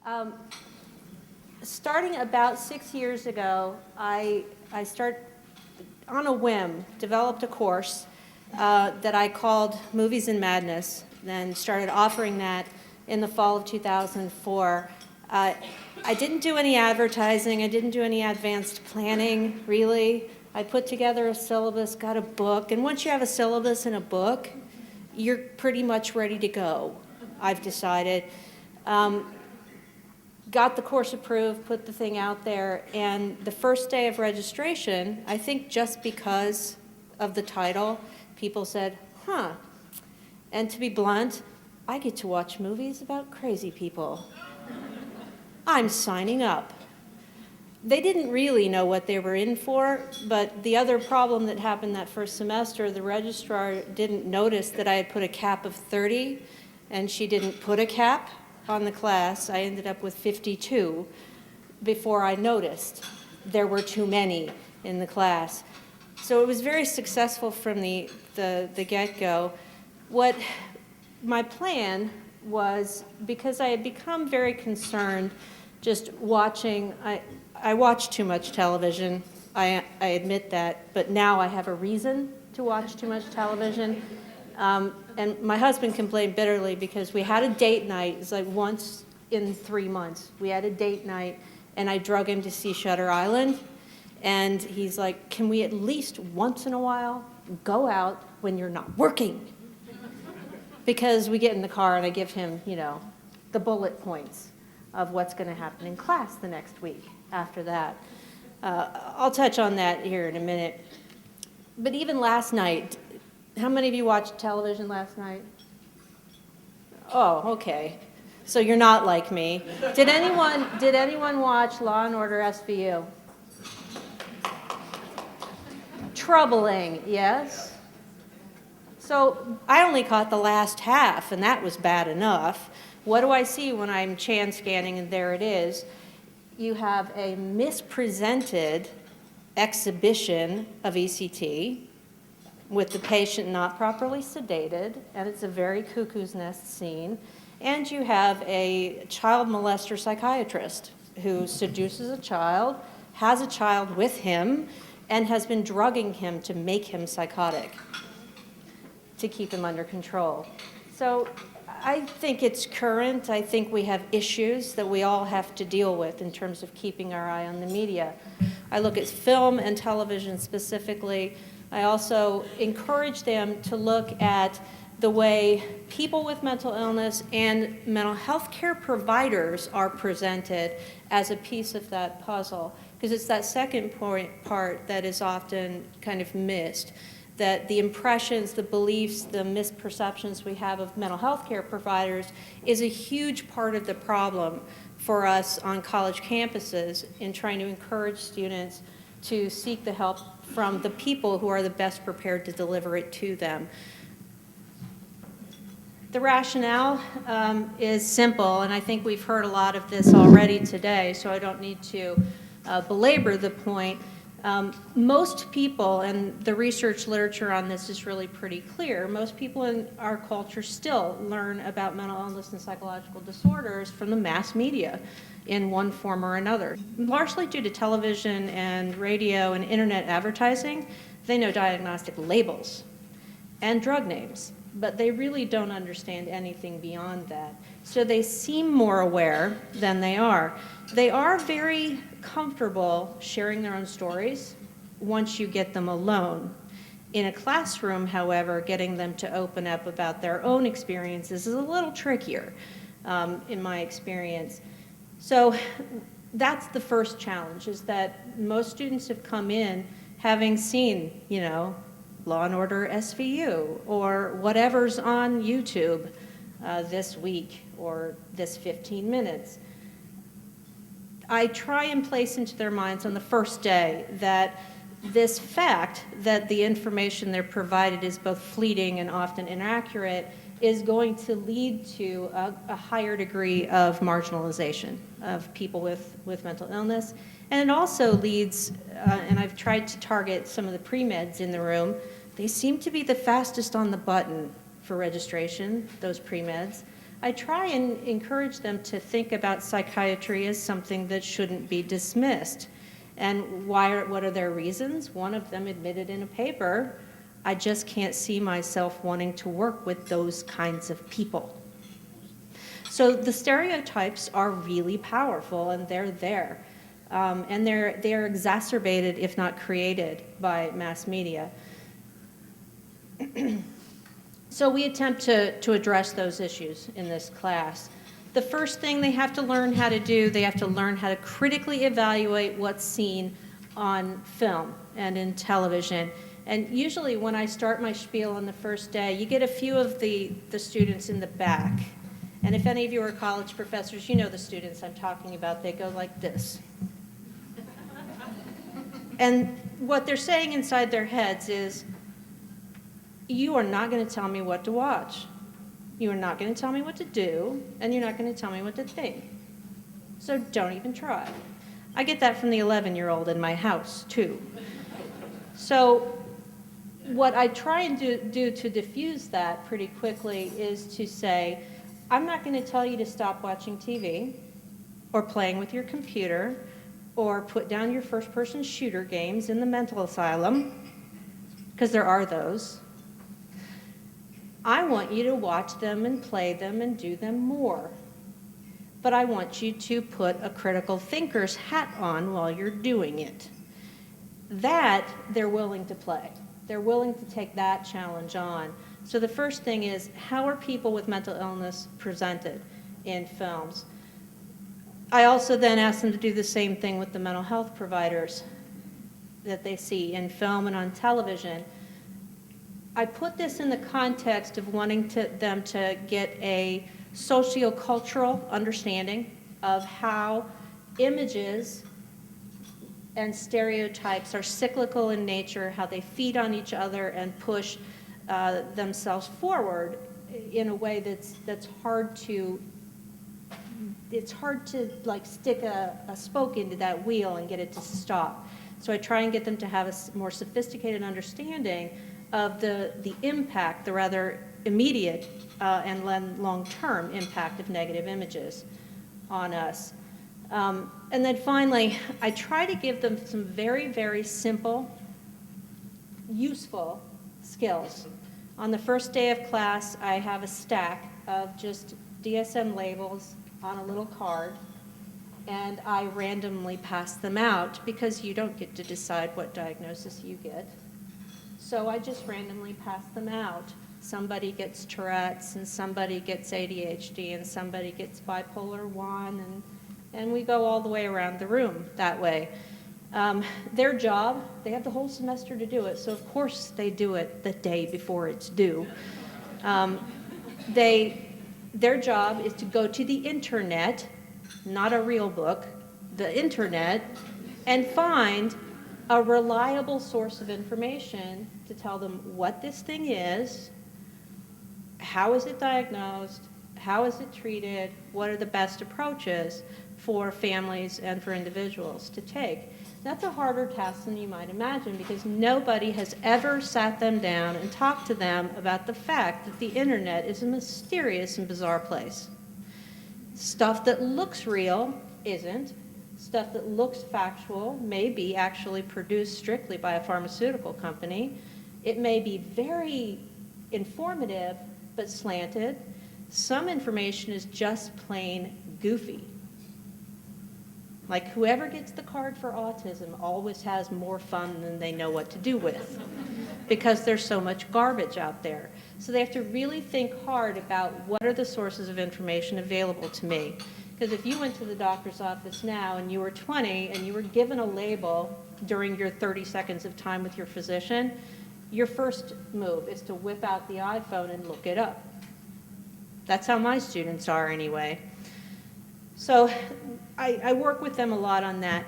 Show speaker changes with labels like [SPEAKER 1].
[SPEAKER 1] Um, Starting about 6 years ago, I on a whim, developed a course that I called Movies and Madness, then started offering that in the fall of 2004. I didn't do any advertising. I didn't do any advanced planning, really. I put together a syllabus, got a book, and once you have a syllabus and a book, you're pretty much ready to go, I've decided. Got the course approved, put the thing out there, and the first day of registration, I think just because of the title, people said, huh. And to be blunt, I get to watch movies about crazy people. I'm signing up. They didn't really know what they were in for, but the other problem that happened that first semester, the registrar didn't notice that I had put a cap of 30, and she didn't put a cap on the class. I ended up with 52 before I noticed there were too many in the class. So it was very successful from the get-go. What my plan was, because I had become very concerned just watching, I watch too much television, I admit that, but now I have a reason to watch too much television. And my husband complained bitterly because we had a date night. It's like once in 3 months. We had a date night, and I drug him to see Shutter Island. And he's like, can we at least once in a while go out when you're not working? Because we get in the car, and I give him, the bullet points of what's going to happen in class the next week after that. I'll touch on that here in a minute. But even last night, how many of you watched television last night? Oh, okay. So you're not like me. Did anyone watch Law and Order SVU? Troubling, yes? So I only caught the last half, and that was bad enough. What do I see when I'm chan scanning, and there it is? You have a mispresented exhibition of ECT, with the patient not properly sedated, and it's a very cuckoo's nest scene. And you have a child molester psychiatrist who seduces a child, has a child with him, and has been drugging him to make him psychotic, to keep him under control. So I think it's current. I think we have issues that we all have to deal with in terms of keeping our eye on the media. I look at film and television specifically. I also encourage them to look at the way people with mental illness and mental health care providers are presented as a piece of that puzzle, because it's that second part that is often kind of missed, that the impressions, the beliefs, the misperceptions we have of mental health care providers is a huge part of the problem for us on college campuses in trying to encourage students to seek the help from the people who are the best prepared to deliver it to them. The rationale is simple, and I think we've heard a lot of this already today, so I don't need to belabor the point. Most people, and the research literature on this is really pretty clear, most people in our culture still learn about mental illness and psychological disorders from the mass media in one form or another. Largely due to television and radio and internet advertising, they know diagnostic labels and drug names, but they really don't understand anything beyond that. So they seem more aware than they are. They are very comfortable sharing their own stories once you get them alone. In a classroom, however, getting them to open up about their own experiences is a little trickier, in my experience. So that's the first challenge, is that most students have come in having seen, Law and Order SVU or whatever's on YouTube this week or this 15 minutes. I try and place into their minds on the first day that this fact that the information they're provided is both fleeting and often inaccurate is going to lead to a higher degree of marginalization of people with mental illness. And it also leads, and I've tried to target some of the pre-meds in the room, they seem to be the fastest on the button for registration, those pre-meds. I try and encourage them to think about psychiatry as something that shouldn't be dismissed. And what are their reasons? One of them admitted in a paper, I just can't see myself wanting to work with those kinds of people. So the stereotypes are really powerful, and they're there. And they're exacerbated, if not created, by mass media. So we attempt to address those issues in this class. The first thing they have to learn how to do, they have to learn how to critically evaluate what's seen on film and in television. And usually when I start my spiel on the first day, you get a few of the students in the back. And if any of you are college professors, you know the students I'm talking about. They go like this. And what they're saying inside their heads is, you are not going to tell me what to watch. You are not going to tell me what to do, and you're not going to tell me what to think. So don't even try. I get that from the 11-year-old in my house, too. So what I try and do to diffuse that pretty quickly is to say, I'm not going to tell you to stop watching TV or playing with your computer or put down your first-person shooter games in the mental asylum, because there are those. I want you to watch them and play them and do them more. But I want you to put a critical thinker's hat on while you're doing it. That they're willing to play. They're willing to take that challenge on. So the first thing is, how are people with mental illness presented in films? I also then ask them to do the same thing with the mental health providers that they see in film and on television. I put this in the context of wanting them to get a sociocultural understanding of how images and stereotypes are cyclical in nature, how they feed on each other and push themselves forward in a way that's hard to, it's hard to like stick a spoke into that wheel and get it to stop. So I try and get them to have a more sophisticated understanding of the impact, the rather immediate and long-term impact of negative images on us. And then finally, I try to give them some very, very simple, useful skills. On the first day of class, I have a stack of just DSM labels on a little card, and I randomly pass them out because you don't get to decide what diagnosis you get. So I just randomly pass them out. Somebody gets Tourette's, and somebody gets ADHD, and somebody gets bipolar 1, and we go all the way around the room that way. Their job, they have the whole semester to do it, so of course they do it the day before it's due. Their job is to go to the internet, not a real book, the internet, and find a reliable source of information to tell them what this thing is, how is it diagnosed, how is it treated, what are the best approaches for families and for individuals to take. That's a harder task than you might imagine, because nobody has ever sat them down and talked to them about the fact that the internet is a mysterious and bizarre place. Stuff that looks real isn't. Stuff that looks factual may be actually produced strictly by a pharmaceutical company. It may be very informative, but slanted. Some information is just plain goofy. Like whoever gets the card for autism always has more fun than they know what to do with, because there's so much garbage out there. So they have to really think hard about what are the sources of information available to me. Because if you went to the doctor's office now and you were 20 and you were given a label during your 30 seconds of time with your physician, your first move is to whip out the iPhone and look it up. That's how my students are anyway. So I work with them a lot on that.